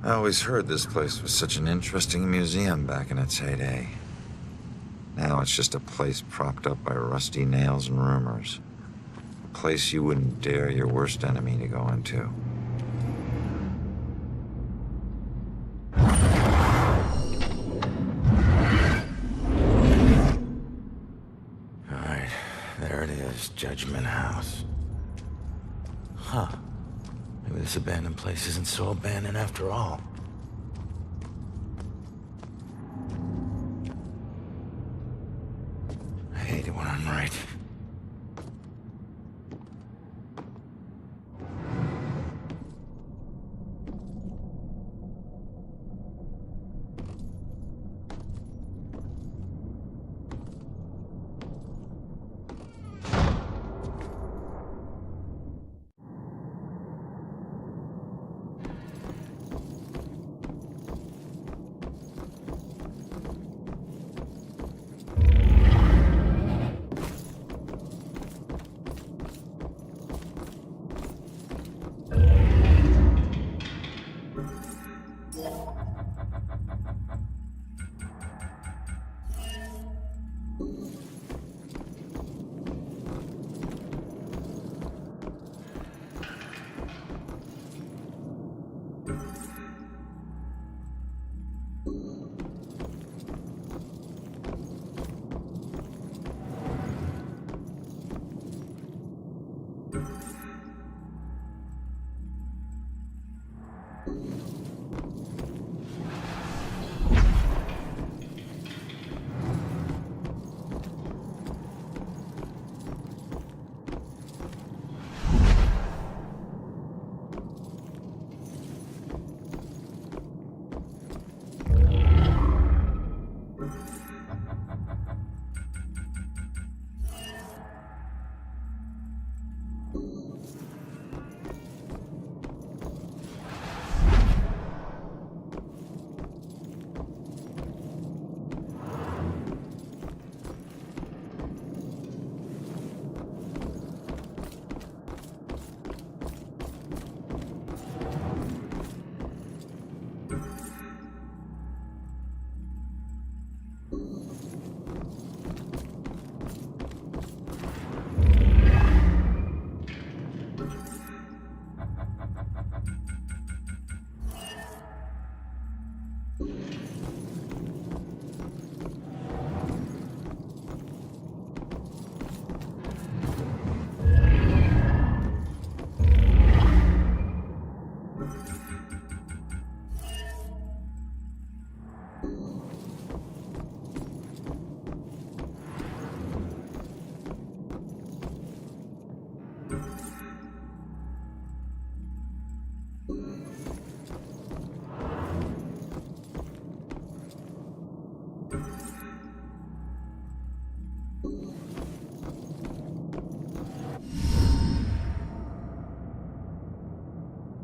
I always heard this place was such an interesting museum back in its heyday. Now it's just a place propped up by rusty nails and rumors. A place you wouldn't dare your worst enemy to go into. Alright, there it is, Judgement House. Huh. Maybe this abandoned place isn't so abandoned after all. I hate it when I'm right.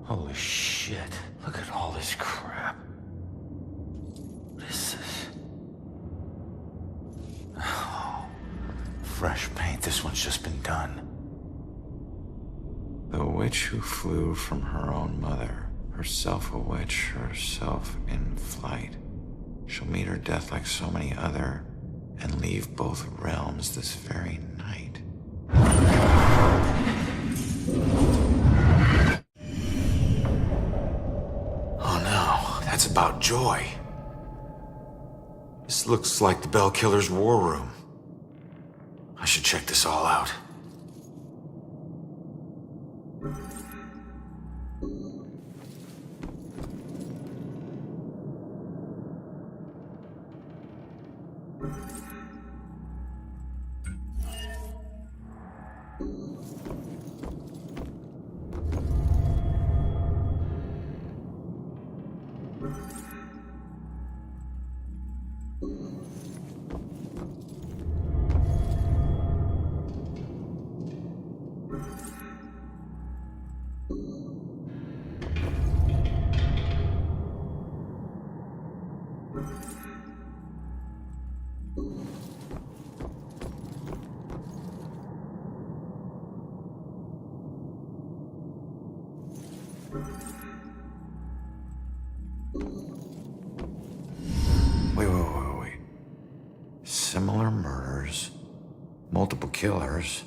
Holy shit, look at all this crap. What is this? Oh, fresh paint, this one's just been done. The witch who flew from her own mother, herself a witch, herself in flight. She'll meet her death like so many other, and leave both realms this very night. Oh no, that's about Joy. This looks like the Bell Killer's war room. I should check this all out. Multiple killers,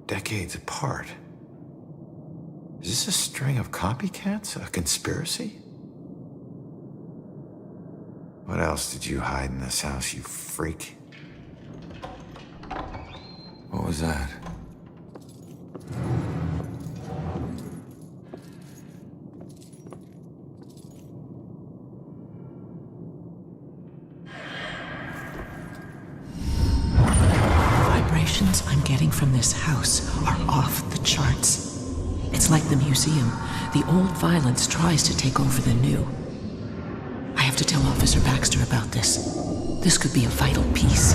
decades apart. Is this a string of copycats? A conspiracy? What else did you hide in this house, you freak? What was that? Vibrations I'm getting from this house are off the charts. It's like the museum. The old violence tries to take over the new. I have to tell Officer Baxter about this. This could be a vital piece.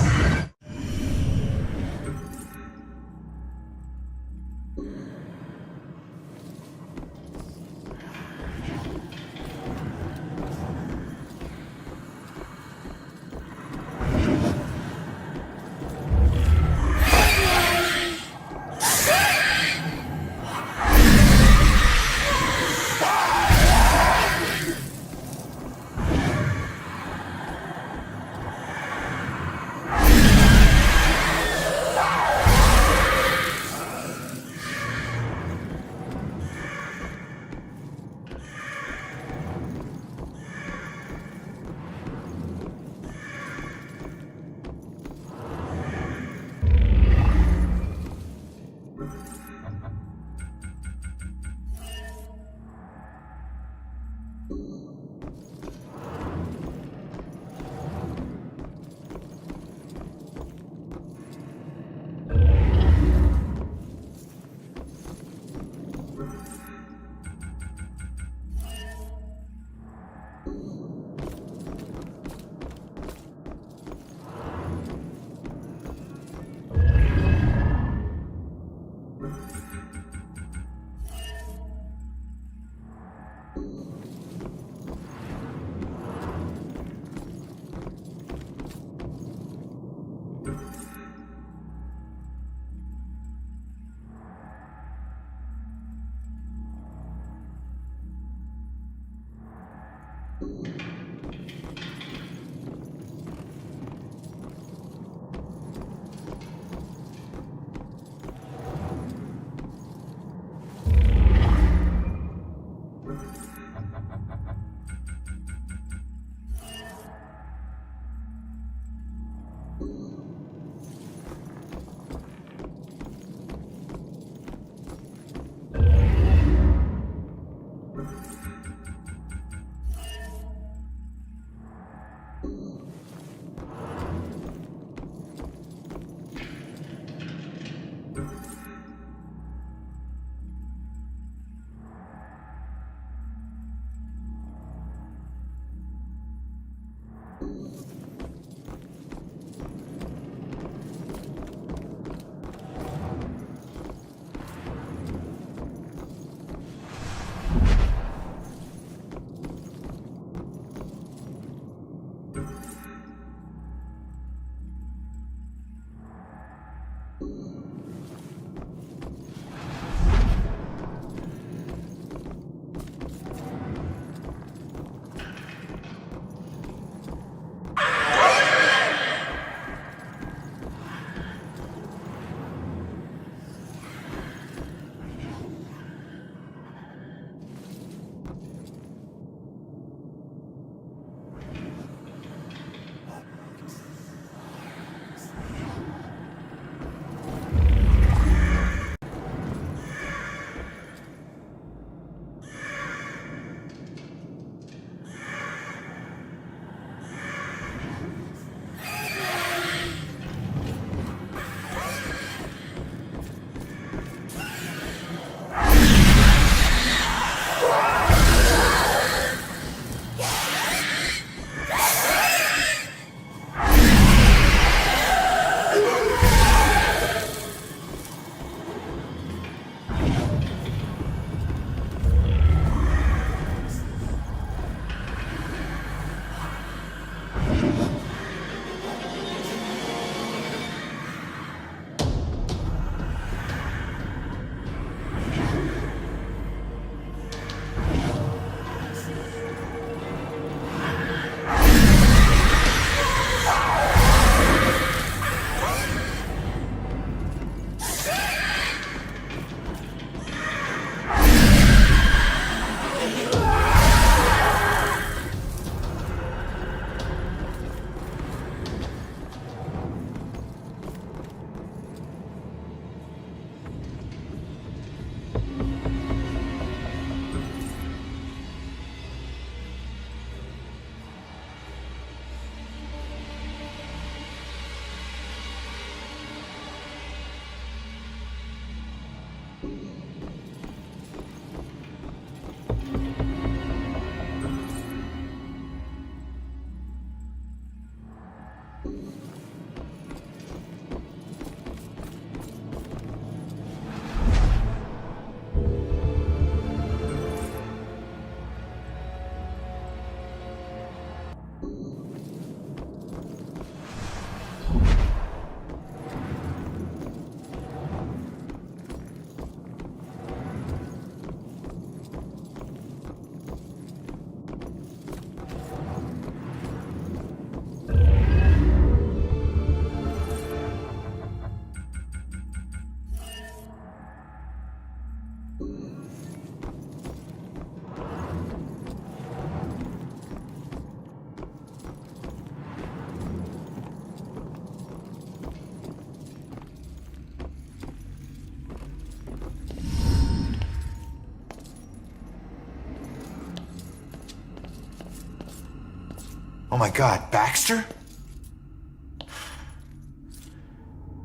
Oh my God, Baxter?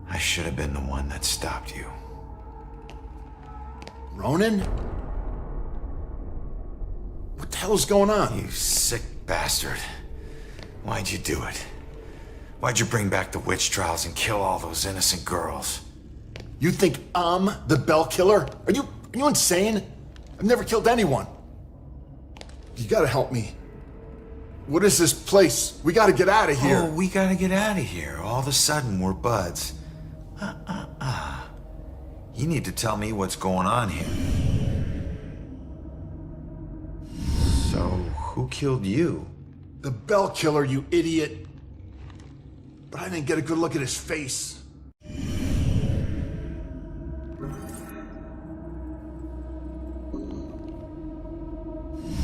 I should have been the one that stopped you. Ronan? What the hell is going on? You sick bastard. Why'd you do it? Why'd you bring back the witch trials and kill all those innocent girls? You think I'm the Bell Killer? Are you insane? I've never killed anyone. You gotta help me. What is this place? We gotta get out of here. Oh, we gotta get out of here. All of a sudden, we're buds. You need to tell me what's going on here. So, who killed you? The Bell Killer, you idiot. But I didn't get a good look at his face.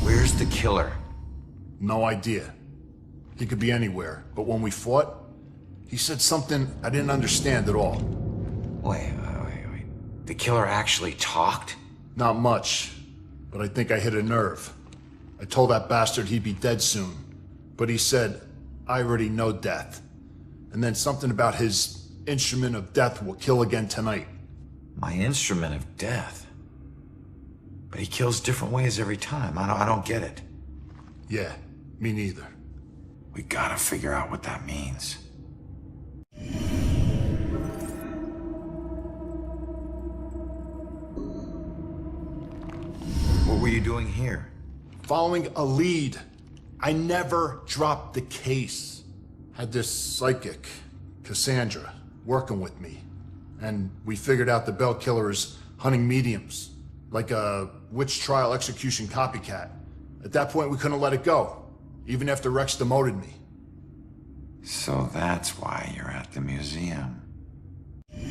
Where's the killer? No idea. He could be anywhere, but when we fought, he said something I didn't understand at all. Wait. The killer actually talked? Not much, but I think I hit a nerve. I told that bastard he'd be dead soon, but he said, I already know death. And then something about his instrument of death will kill again tonight. My instrument of death? But he kills different ways every time. I don't get it. Yeah, me neither. We gotta figure out what that means. What were you doing here? Following a lead. I never dropped the case. Had this psychic, Cassandra, working with me. And we figured out the Bell Killer is hunting mediums. Like a witch trial execution copycat. At that point, we couldn't let it go. Even after Rex demoted me. So that's why you're at the museum. Do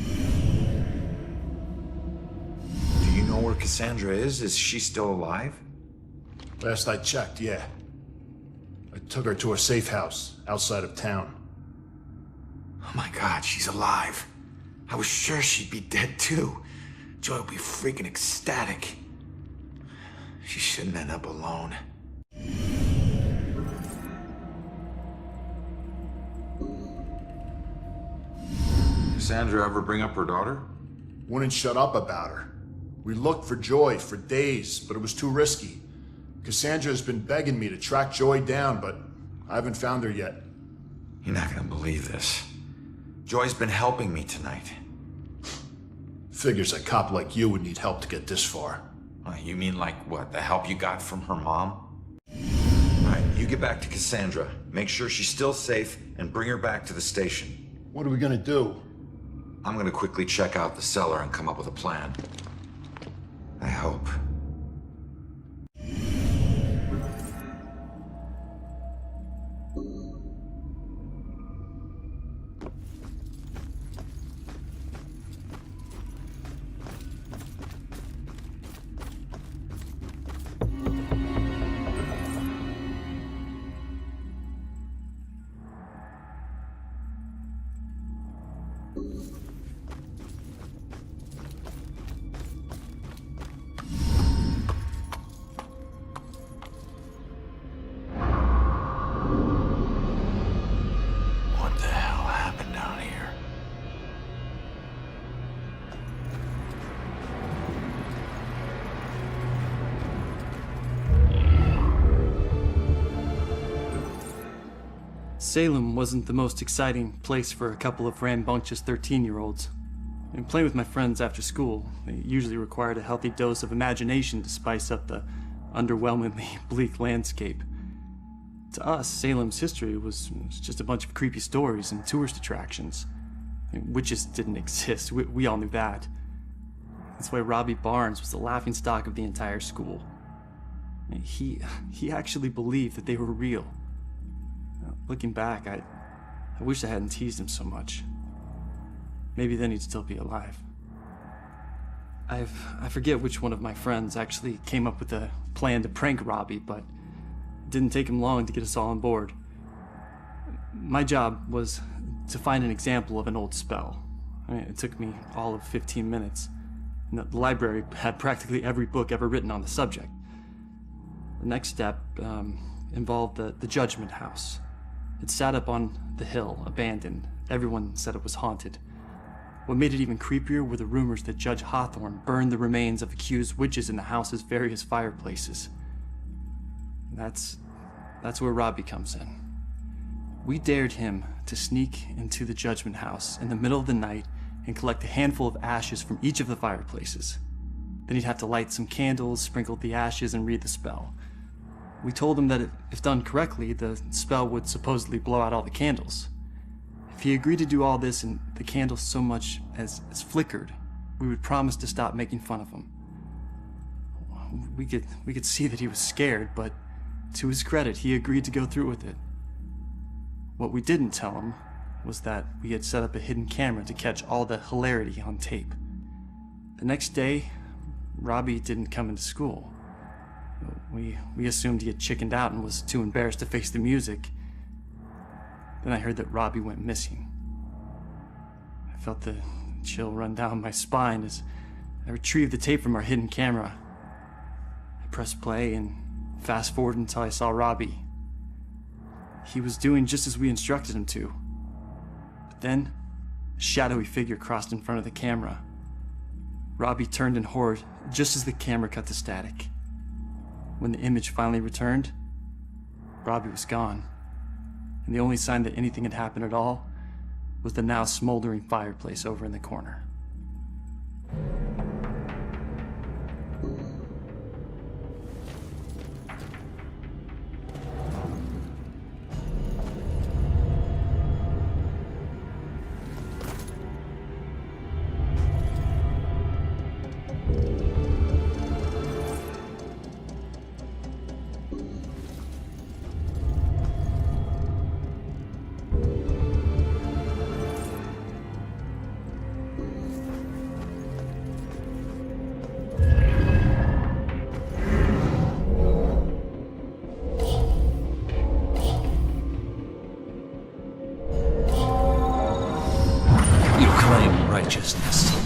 you know where Cassandra is? Is she still alive? Last I checked, yeah. I took her to a safe house outside of town. Oh my God, she's alive. I was sure she'd be dead too. Joy would be freaking ecstatic. She shouldn't end up alone. Cassandra ever bring up her daughter? Wouldn't shut up about her. We looked for Joy for days, but it was too risky. Cassandra has been begging me to track Joy down, but I haven't found her yet. You're not gonna believe this. Joy's been helping me tonight. Figures a cop like you would need help to get this far. You mean like what, the help you got from her mom? All right, you get back to Cassandra. Make sure she's still safe and bring her back to the station. What are we gonna do? I'm gonna quickly check out the cellar and come up with a plan. I hope. What the hell happened down here? Salem wasn't the most exciting place for a couple of rambunctious 13-year-olds. And playing with my friends after school, they usually required a healthy dose of imagination to spice up the underwhelmingly bleak landscape. To us, Salem's history was just a bunch of creepy stories and tourist attractions. Witches didn't exist, we all knew that. That's why Robbie Barnes was the laughingstock of the entire school. He actually believed that they were real. Looking back, I wish I hadn't teased him so much. Maybe then he'd still be alive. I forget which one of my friends actually came up with a plan to prank Robbie, but it didn't take him long to get us all on board. My job was to find an example of an old spell. It took me all of 15 minutes. And the library had practically every book ever written on the subject. The next step involved the Judgement House. It sat up on the hill, abandoned. Everyone said it was haunted. What made it even creepier were the rumors that Judge Hawthorne burned the remains of accused witches in the house's various fireplaces. That's where Robbie comes in. We dared him to sneak into the Judgement House in the middle of the night and collect a handful of ashes from each of the fireplaces. Then he'd have to light some candles, sprinkle the ashes, and read the spell. We told him that if done correctly, the spell would supposedly blow out all the candles. If he agreed to do all this and the candles so much as flickered, we would promise to stop making fun of him. We could see that he was scared, but to his credit, he agreed to go through with it. What we didn't tell him was that we had set up a hidden camera to catch all the hilarity on tape. The next day, Robbie didn't come into school. We assumed he had chickened out and was too embarrassed to face the music. Then I heard that Robbie went missing. I felt the chill run down my spine as I retrieved the tape from our hidden camera. I pressed play and fast forward until I saw Robbie. He was doing just as we instructed him to. But then, a shadowy figure crossed in front of the camera. Robbie turned in horror just as the camera cut to static. When the image finally returned, Robbie was gone. And the only sign that anything had happened at all was the now smoldering fireplace over in the corner.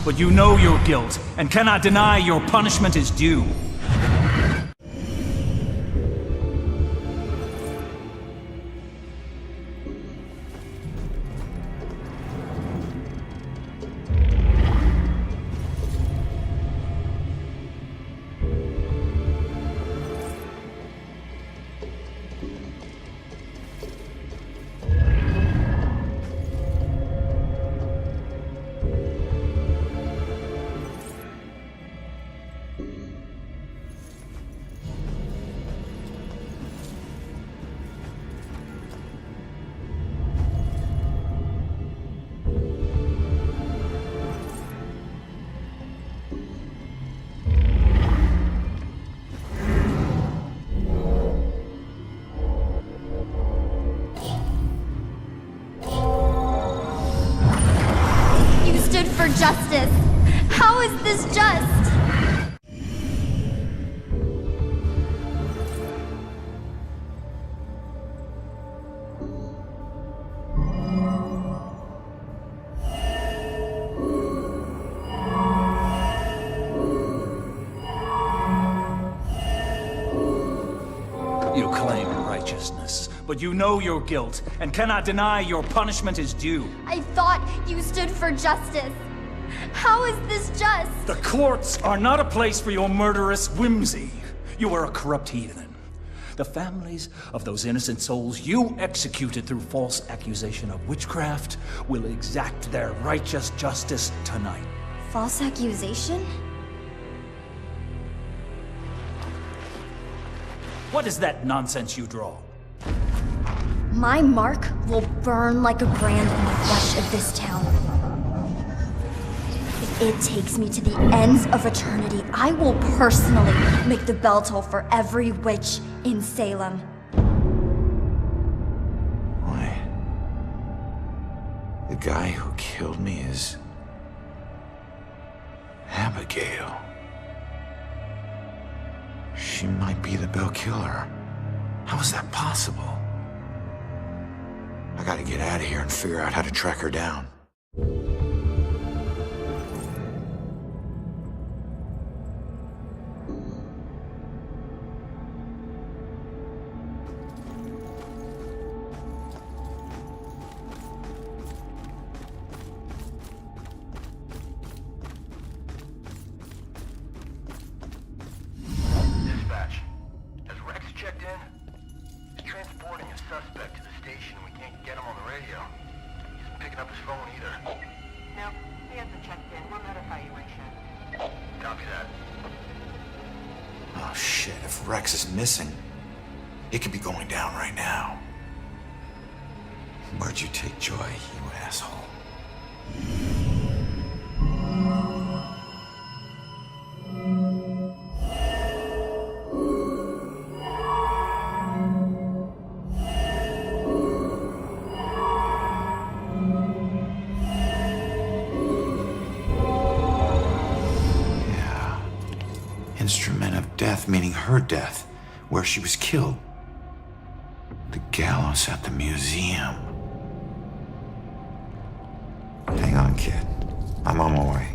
But you know your guilt, and cannot deny your punishment is due. For justice. How is this just? You claim righteousness, but you know your guilt, and cannot deny your punishment is due. I thought you stood for justice. How is this just? The courts are not a place for your murderous whimsy. You are a corrupt heathen. The families of those innocent souls you executed through false accusation of witchcraft will exact their righteous justice tonight. False accusation? What is that nonsense you draw? My mark will burn like a brand in the flesh of this town. If it takes me to the ends of eternity, I will personally make the bell toll for every witch in Salem. Why? The guy who killed me is Abigail. She might be the bell killer. How is that possible? I gotta get out of here and figure out how to track her down. if Rex is missing, it could be going down right now. Where'd you take Joy, you asshole? Instrument of death, meaning her death, where she was killed. The gallows at the museum. Hang on, kid. I'm on my way.